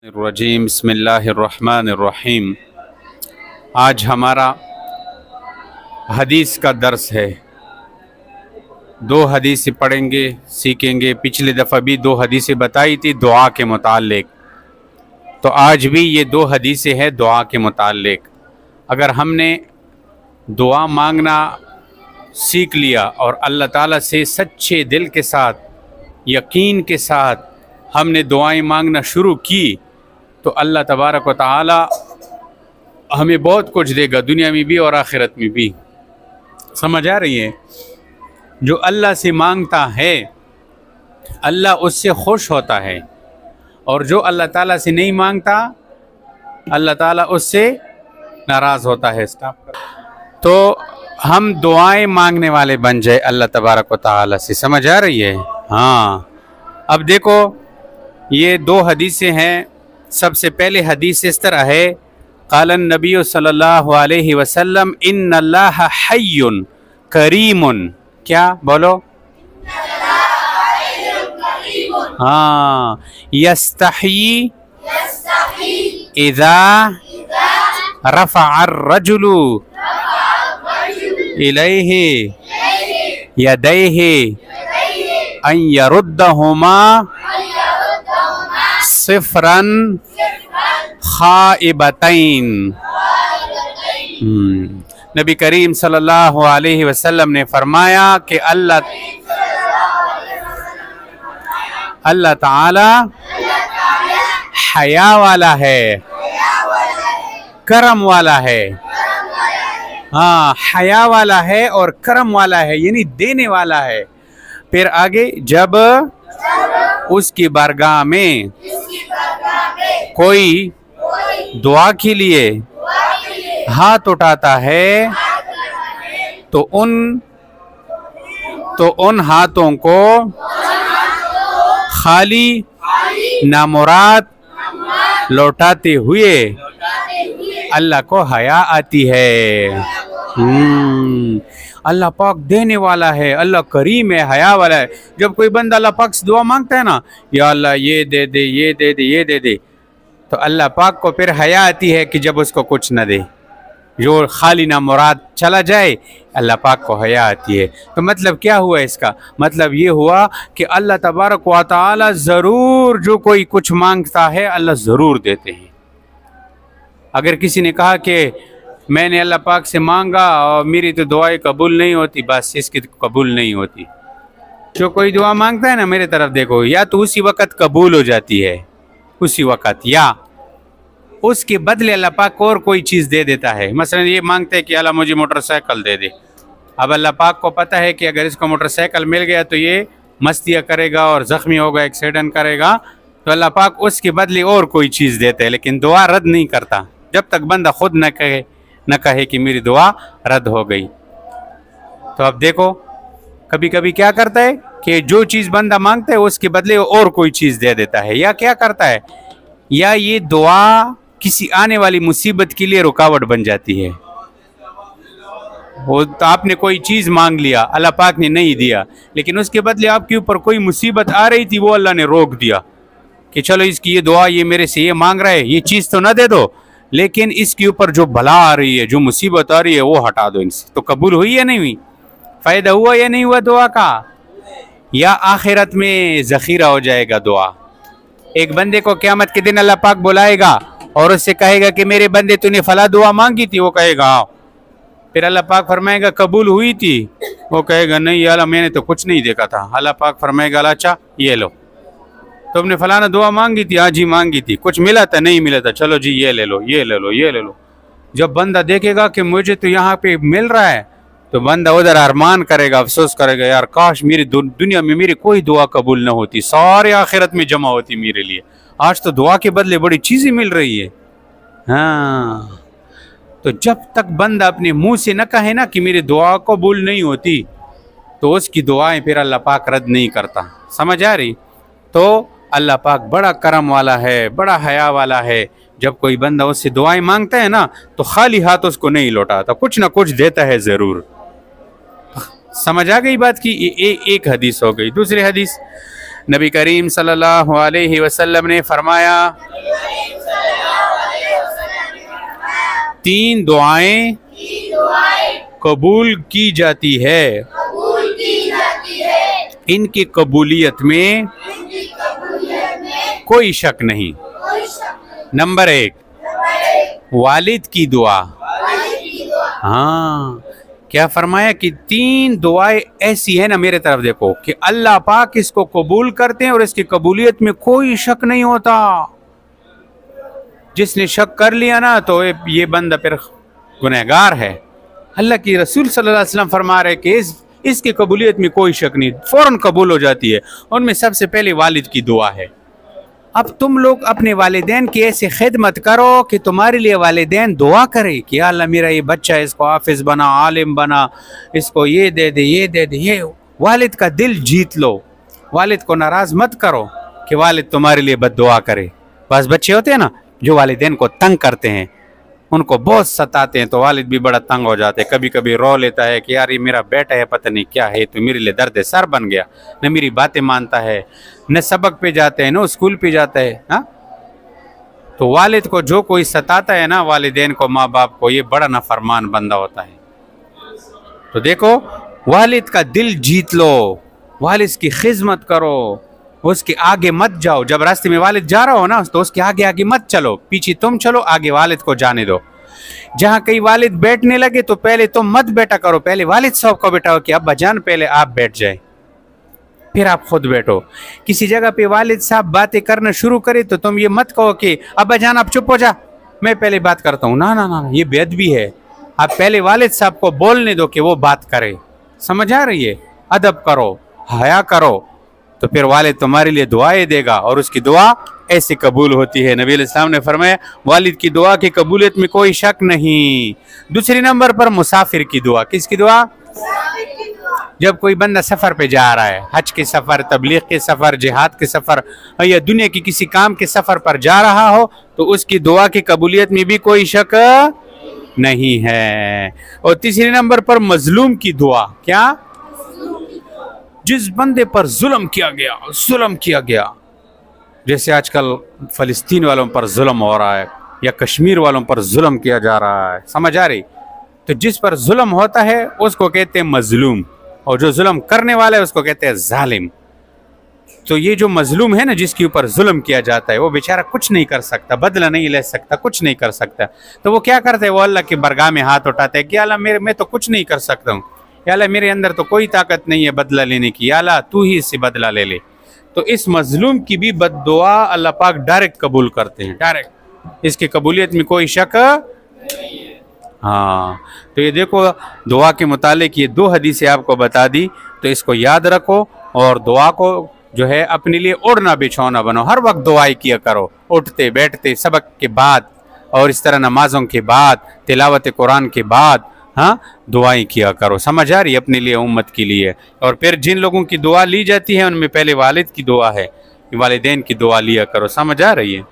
रजीम बिस्मिल्लाहिर्रहमानिर्रहीम। आज हमारा हदीस का दर्स है। दो हदीसें पढ़ेंगे, सीखेंगे। पिछली दफ़ा भी दो हदीसें बताई थी दुआ के मुताल्लिक, तो आज भी ये दो हदीसें हैं दुआ के मुताल्लिक। अगर हमने दुआ मांगना सीख लिया और अल्लाह ताला से सच्चे दिल के साथ, यकीन के साथ हमने दुआएं मांगना शुरू की तो अल्लाह तबारक व तआला हमें बहुत कुछ देगा, दुनिया में भी और आखिरत में भी। समझ आ रही है? जो अल्लाह से मांगता है अल्लाह उससे खुश होता है, और जो अल्लाह ताला से नहीं मांगता अल्लाह ताला उससे नाराज़ होता है। तो हम दुआएं मांगने वाले बन जाए अल्लाह तबारक व तआला से। समझ आ रही है? हाँ। अब देखो, ये दो हदीसें हैं। सबसे पहले हदीस इस तरह है, क़ालन नबी सल्लल्लाहु अलैहि वसल्लम इन्नल्लाह हय्युन करीमुन। क्या बोलो? हाँ, यस्तही इज़ा रफ़अ अर्रजुलु इलैहि यदैहि अन यरुद्दहुमा सिफ़रन खाइबतैन। नबी करीम सल्लल्लाहु अलैहि वसल्लम ने फरमाया कि अल्लाह ताला हया वाला है, करम वाला है। हाँ, हया वाला है और करम वाला है, यानी देने वाला है। फिर आगे, जब उसकी बारगाह में कोई दुआ के लिए हाथ उठाता है तो उन हाथों को खाली नामुराद लौटाते हुए अल्लाह को हया आती है। अल्लाह पाक देने वाला है, अल्लाह करीम है, हया वाला है। जब कोई बंदा अल्लाह पाक से दुआ मांगता है ना, या अल्लाह ये दे दे, ये दे दे, ये दे दे, तो अल्लाह पाक को फिर हया आती है कि जब उसको कुछ न दे, जो खाली ना मुराद चला जाए, अल्लाह पाक को हया आती है। तो मतलब क्या हुआ इसका? मतलब ये हुआ कि अल्लाह तबारक व तआला ज़रूर जो कोई कुछ मांगता है अल्लाह ज़रूर देते हैं। अगर किसी ने कहा कि मैंने अल्लाह पाक से मांगा और मेरी तो दुआएं कबूल नहीं होती, बस इसकी तो कबूल नहीं होती। जो कोई दुआ मांगता है ना, मेरे तरफ देखो, या तो उसी वक़्त कबूल हो जाती है, उसी वक़्त, या उसके बदले अल्लाह पाक और कोई चीज़ दे देता है। मसलन ये मांगते हैं कि अल्लाह मुझे मोटरसाइकिल दे दे। अब अल्लाह पाक को पता है कि अगर इसको मोटरसाइकिल मिल गया तो ये मस्तियाँ करेगा और ज़ख्मी होगा, एक्सीडेंट करेगा, तो अल्लाह पाक उसके बदले और कोई चीज़ देता है, लेकिन दुआ रद्द नहीं करता जब तक बंदा खुद न कहे कि मेरी दुआ रद्द हो गई। तो अब देखो, कभी कभी क्या करता है कि जो चीज़ बंदा मांगता है उसके बदले और कोई चीज़ दे देता है, या क्या करता है, या ये दुआ किसी आने वाली मुसीबत के लिए रुकावट बन जाती है। वो तो आपने कोई चीज़ मांग लिया, अल्लाह पाक ने नहीं दिया, लेकिन उसके बदले आपके ऊपर कोई मुसीबत आ रही थी, वो अल्लाह ने रोक दिया कि चलो इसकी ये दुआ, ये मेरे से ये मांग रहा है, ये चीज़ तो ना दे दो, लेकिन इसके ऊपर जो भला आ रही है, जो मुसीबत आ रही है, वो हटा दो इनसे। तो कबूल हुई या नहीं हुई? फ़ायदा हुआ या नहीं हुआ दुआ का? या आखिरत में ज़ख़ीरा हो जाएगा दुआ। एक बंदे को क़यामत के दिन अल्लाह पाक बुलाएगा और उससे कहेगा कि मेरे बंदे तूने फला दुआ मांगी थी, वो कहेगा आओ। फिर अल्लाह पाक फरमाएगा कबूल हुई थी? वो कहेगा नहीं अल्लाह, मैंने तो कुछ नहीं देखा था। अल्लाह पाक फरमाएगा अल्लाह अच्छा ये लो, तुमने फलाना दुआ मांगी थी? हाँ जी मांगी थी। कुछ मिला था? नहीं मिला था। चलो जी ये ले लो, ये ले लो, ये ले लो। जब बंदा देखेगा कि मुझे तो यहाँ पे मिल रहा है, तो बंदा उधर अरमान करेगा, अफसोस करेगा, यार काश मेरी दुनिया में मेरी कोई दुआ कबूल ना होती, सारे आखिरत में जमा होती मेरे लिए। आज तो दुआ के बदले बड़ी चीज़ें मिल रही है। हाँ, तो जब तक बंदा अपने मुंह से न कहे ना कि मेरी दुआ कबूल नहीं होती, तो उसकी दुआएं फिर अल्लाह पाक रद्द नहीं करता। समझ आ रही? तो अल्लाह पाक बड़ा करम वाला है, बड़ा हया वाला है। जब कोई बंदा उससे दुआएं मांगता है ना, तो खाली हाथ उसको नहीं लौटाता, कुछ ना कुछ देता है ज़रूर। समझ आ गई बात की? एक हदीस हो गई। दूसरी हदीस, नबी करीम सल्लल्लाहु अलैहि वसल्लम ने फरमाया तीन दुआएं कबूल की जाती है, इनकी कबूलियत में कोई शक नहीं। नंबर 1, वालिद की दुआ। हाँ, क्या फरमाया कि 3 दुआएं ऐसी है ना, मेरे तरफ देखो, कि अल्लाह पाक इसको कबूल करते हैं और इसकी कबूलियत में कोई शक नहीं होता। जिसने शक कर लिया ना तो ये बंदा फिर गुनहगार है। अल्लाह की रसूल सल्लल्लाहु अलैहि वसल्लम फरमा रहे कि इसकी कबूलियत में कोई शक नहीं, फौरन कबूल हो जाती है। उनमें सबसे पहले वालिद की दुआ है। अब तुम लोग अपने वालिदैन की ऐसे खिदमत करो कि तुम्हारे लिए वालिदैन दुआ करे कि या अल्लाह मेरा ये बच्चा, इसको हाफिज बना, आलिम बना, इसको ये दे दे, ये दे दे। ये वालिद का दिल जीत लो, वालिद को नाराज मत करो कि वालिद तुम्हारे लिए बद दुआ करे। बस बच्चे होते हैं ना जो वालिदैन को तंग करते हैं, उनको बहुत सताते हैं, तो वालिद भी बड़ा तंग हो जाते हैं। कभी कभी रो लेता है कि यार ये मेरा बेटा है, पता नहीं क्या है, तो मेरे लिए दर्द सर बन गया, न मेरी बातें मानता है, न सबक पे जाते हैं, न स्कूल पे जाता है। हाँ, तो वालिद को जो कोई सताता है ना, वालिदैन को, माँ बाप को, ये बड़ा नाफरमान बंदा होता है। तो देखो, वालिद का दिल जीत लो, वालिद की खिदमत करो, उसके आगे मत जाओ। जब रास्ते में वालिद जा रहा हो ना तो उसके आगे आगे मत चलो, पीछे तुम चलो, आगे वालिद को जाने दो। जहाँ कहीं वालिद बैठने लगे तो पहले तुम मत बैठा करो, पहले वालिद साहब को बैठाओ कि अब्बा जान पहले आप बैठ जाए, फिर आप खुद बैठो। किसी जगह पे वालिद साहब बातें करना शुरू करे तो तुम ये मत कहो कि अब्बा जान आप चुप हो जा, मैं पहले बात करता हूँ। ना ना ना, ये बेअदबी है। आप पहले वालिद साहब को बोलने दो कि वो बात करे। समझ आ रही है? अदब करो, हया करो, तो फिर वालिद तुम्हारे लिए दुआएं देगा और उसकी दुआ ऐसे कबूल होती है। नबी अलैहिस्सलाम ने फरमाया वालिद की दुआ की कबूलियत में कोई शक नहीं। दूसरी नंबर पर मुसाफिर की दुआ। किसकी दुआ? जब कोई बंदा सफ़र पे जा रहा है, हज के सफ़र, तबलीग के सफ़र, जिहाद के सफ़र या दुनिया की किसी काम के सफ़र पर जा रहा हो, तो उसकी दुआ की कबूलियत में भी कोई शक नहीं है। और तीसरे नंबर पर मजलूम की दुआ। क्या? जिस बंदे पर जुल्म किया गया, जैसे आजकल फ़लस्तीन वालों पर जुल्म हो रहा है या कश्मीर वालों पर जुल्म किया जा रहा है, समझ आ रही? तो जिस पर जुल्म होता है उसको कहते हैं मजलूम, और जो जुल्म करने वाला है उसको कहते हैं जालिम। तो ये जो मजलूम है ना, जिसके ऊपर जुल्म किया जाता है, वो बेचारा कुछ नहीं कर सकता, बदला नहीं ले सकता, कुछ नहीं कर सकता। तो वो क्या करता है? वो अल्लाह की बरगाह में हाथ उठाता है कि अल्लाह मैं तो कुछ नहीं कर सकता हूँ, या अल्लाह मेरे अंदर तो कोई ताकत नहीं है बदला लेने की, या अल्लाह तू ही इससे बदला ले ले। तो इस मजलूम की भी बद्दुआ अल्लाह पाक डायरेक्ट कबूल करते हैं, डायरेक्ट, इसकी कबूलियत में कोई शक। हाँ, तो ये देखो, दुआ के मुतालिक ये 2 हदीसें आपको बता दी, तो इसको याद रखो और दुआ को जो है अपने लिए ओढ़ना बिछौना बनो। हर वक्त दुआएं किया करो, उठते बैठते, सबक के बाद, और इस तरह नमाजों के बाद, तिलावत कुरान के बाद, हाँ, दुआएं किया करो। समझ आ रही? अपने लिए, उम्मत के लिए। और फिर जिन लोगों की दुआ ली जाती है उनमें पहले वालिद की दुआ है, वालिदैन की दुआ लिया करो। समझ आ रही है?